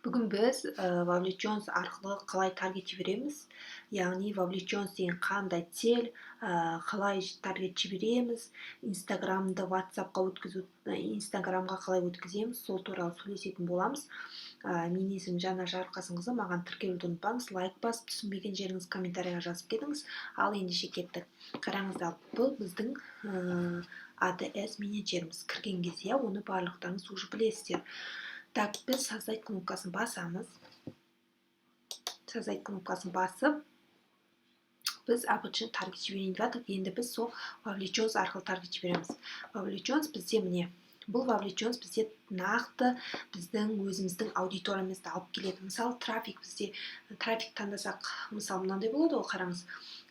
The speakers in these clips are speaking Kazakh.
Бүгін біз вовлеченность арқылы қалай таргет жібереміз, яғни вовлеченность деген қандай цель, қалай таргет жібереміз, инстаграмға қалай өткіземіз, сол туралы сөйлесетін боламыз. Менің есімім Жана Жарылқасынқызы, маған тіркелуді ұмытпаңыз, лайк басып, түсінбеген жеріңіз комментарийға жазып кетіңіз. Ал ендеше кеттік. Қараңыздар, бұл біздің ATS менеджеріміз. Кірген кезде оны барлықтарыңыз уже білесіздер. Так, біз создать кнопкасын басамыз. Создать кнопкасын басып, біз обычный таргет жіберейін деп жатырмыз. Енді біз сол вовлеченность арқылы таргет жібереміз. Вовлеченность бізде міне. Бұл вовлеченность бізде нақты біздің өзіміздің аудиториямызды алып келеді. Мысалы, трафик таңдасақ, мысалы мынандай болады ғой, қараңыз.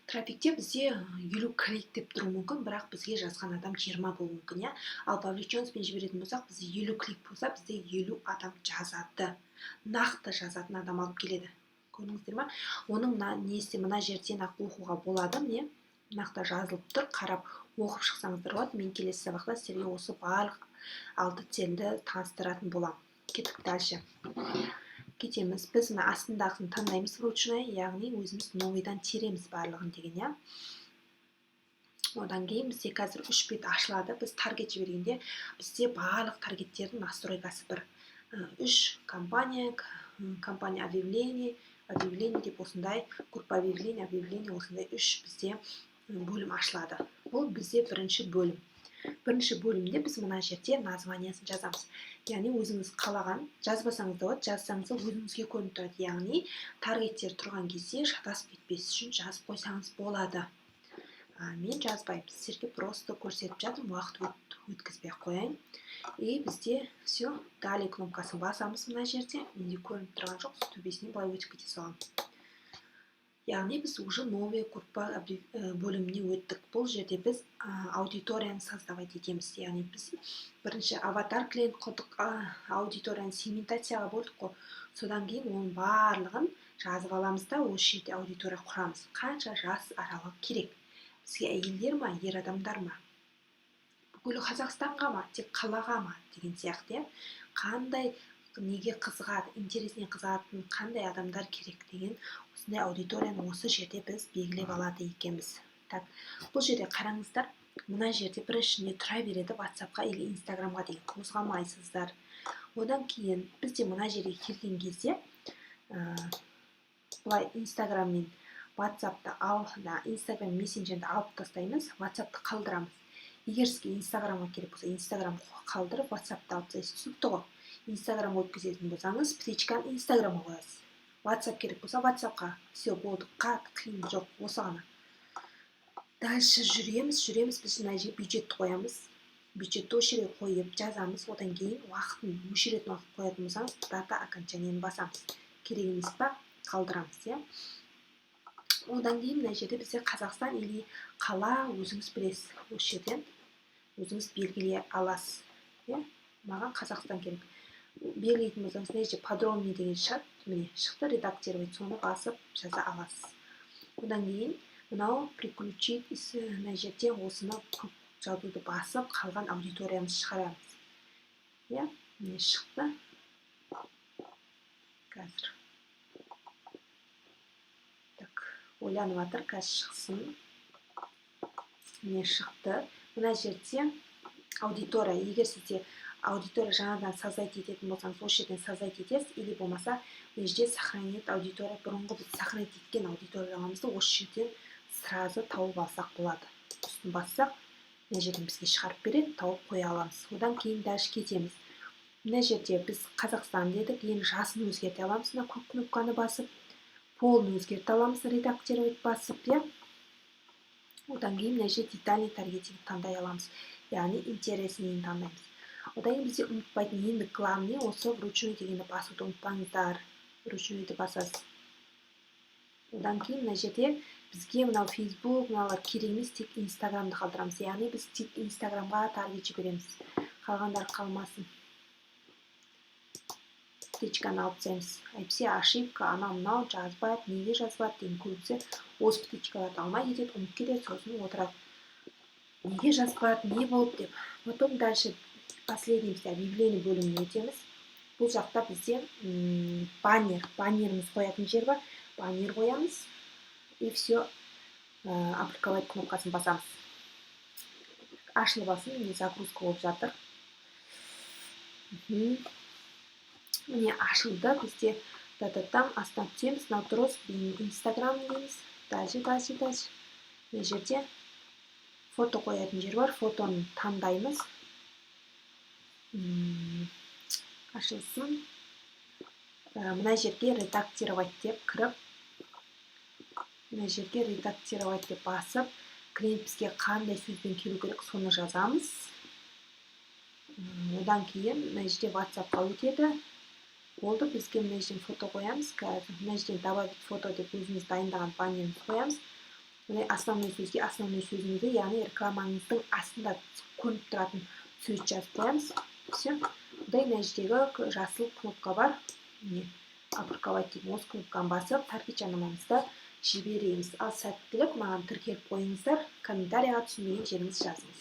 Трафикте бізде 50 клик деп тұру мүмкін, бірақ бізге жазған адам 20 болуы мүмкін, иә. Ал вовлеченностьпен жіберетін болсақ, бізде 50 клик болса, бізде 50 адам жазады. Нақты жазатын адам алып келеді. Көрдіңіздер ме? Оның несі мына жерден ақ оқуға болады, не? Нақты жазылып тұр, қарап оқып шықсаңыздар болады. Мен келесі сабақта сіздерге осы барлық 6 цельді таныстыратын болам. Кеттік дальше. Кетеміз. Біз мына астындағысын таңдаймыз вручную, яғни өзіміз новыйдан тереміз барлығын деген, я. Одан кейін бізде қазір 3 бет ашылады. Біз таргет жібергенде бізде барлық таргеттердің настройкасы бір. 3 компания объявление деп осындай, группа объявление осындай 3 бізде бөлім ашылады. Бұл бізде бірінші бөлім. Бірінші бөлімде біз мына жерде названиясын жазамыз. Яғни өзіңіз қалаған, жазбасаңыз да болады, жазсаңыз да өзіңізге көрініп тұрады. Яғни таргеттер тұрған кезде шатасып кетпес үшін жазып қойсаңыз болады. Мен жазбаймын, сіздерге просто көрсетіп жатырмын, уақыт өткізбей қояйын. И бізде все, далее кнопкасын басамыз мына жерде. Менде көрініп тұрған жоқ, төбесінен былай өтіп кете саламын. Яғни біз уже новый группа бөліміне өттік. Бұл жерде біз аудиторияны создавать етеміз. Яғни біз бірінші аватар клиент қылдық, аудиторияны сегментацияға бөлдік қой. Содан кейін оның барлығын жазып аламыз да, осы жерде аудитория құрамыз. Қанша жас аралығы керек? Бізге әйелдер ма, ер адамдар ма? Бүкіл Қазақстанға ма, тек қалаға ма деген сияқты. Қандай неге қызығады, интересіне қызығатын қандай адамдар керек деген осындай аудиторияны осы жерде біз белгілеп алады екенбіз. Так, бұл жерде қараңыздар, мына жерде біріншінде тұра береді WhatsApp-қа или Instagram-ға деген қозғамайсыздар. Одан кейін бізде мына жерге келген кезде бұлай Instagram мен WhatsApp-ты Instagram мессенджерді алып тастаймыз, WhatsApp-ты қалдырамыз. Егер сізге Instagram-ға керек болса, Instagram қалдырып, WhatsApp-ты алып тастайсыз. Түсінікті ғой? Instagram-ға өткізетін болсаңыз, птичканы Instagram-ға қоясыз. WhatsApp керек болса, WhatsApp-қа. Все, болды, қиын жоқ, осы ғана. Дальше жүреміз, біз мына жерге бюджетті қоямыз. Бюджетті осы жерге қойып жазамыз, одан кейін уақытын, өшіретін уақыт қоятын болсаңыз, дата окончанияны басамыз. Керек емес па, қалдырамыз, иә. Одан кейін мына жерде бізде Қазақстан или қала өзіңіз білесіз. Осы жерден өзіңіз белгілей аласыз, иә. Маған Қазақстан керек. Белгілейтін болсаңыз, мына жерде подробный деген шығады, міне шықты, редактировать, соны басып жаза аласыз. Одан кейін мынау приключить, мына жерде осыны көп жазуды басып, қалған аудиториямыз шығарамыз. Я, міне шықты. Қазір. Так, ойланып жатыр, қазір шықсын. Міне шықты. Мына жерде аудитория, егер сізде аудитория жаңадан создать ететін болсаңыз, осы жерден создать етесіз, или болмаса, мына жерде сохранить аудитория, бұрынғы біз сохранить еткен аудиторияларымызды осы жерден сразу тауып алсақ болады. Үстін бассақ, мына жерден бізге шығарып береді, тауып қоя аламыз. Одан кейін дальше кетеміз. Мына жерде біз Қазақстан дедік, енді жасын өзгерте аламыз, мына көк кнопканы басып, полын өзгерте аламыз, редактировать басып, иә. Одан кейін мына жерде детальный таргетинг таңдай аламыз, яғни интереснейін таңдаймыз. Одан кейін бізде ұмытпайтын енді главный осы вручную дегенді басуды ұмытпаңыздар. Вручнуйды басасыз. Одан кейін мына жерде бізге мынау Facebook, мыналар керек емес, тек Instagram'ды қалдырамыз. Яғни біз тек Instagram'ға таргет жібереміз. Қалғандар қалмасын. Птичканы алып тастаймыз. Әйтпесе ошибка, мынау жазбайды, неге жазбайды деген көбісі осы птичкаларды алмай кетеді, ұмытып кетеді, сосын отырады. Неге жазбады, не болды деп. Потом дальше последний объявление бөліміне өтеміз. Бұл жақта бізде баннеріміз қоятын жер бар. Баннер қоямыз. И все, опубликовать кнопкасын басамыз. Ашылып алсын, міне загрузка болып жатыр. Міне ашылды. Бізде там астан түсеміз. Наутроз Инстаграм дейміз. Дальше. Мына жерде фото қоятын жер бар. Фотоны таңдаймыз. Ашылсын. Мына жерге редактировать деп кіріп, мына жерге редактировать деп басып, клиент бізге қандай сөзбен келу керек, соны жазамыз. Одан кейін мына жерде WhatsApp-қа өтеді. Болды, бізге мына жерден фото қоямыз. Мына жерден добавить фото деп өзіміз дайындаған баннерімізді қоямыз. Основной сөзге основной сөзіңізді, яғни рекламаңыздың астында көрініп тұратын сөз жазып қоямыз. Все. Бұдай мына жердегі жасыл кнопка бар. Опубликовать деп осы кнопканы басып, таргет жарнамамызды жібереміз. Ал сәттілік, маған тіркеліп қойыңыздар, комментарийға түсінбеген жеріңізді жазыңыз.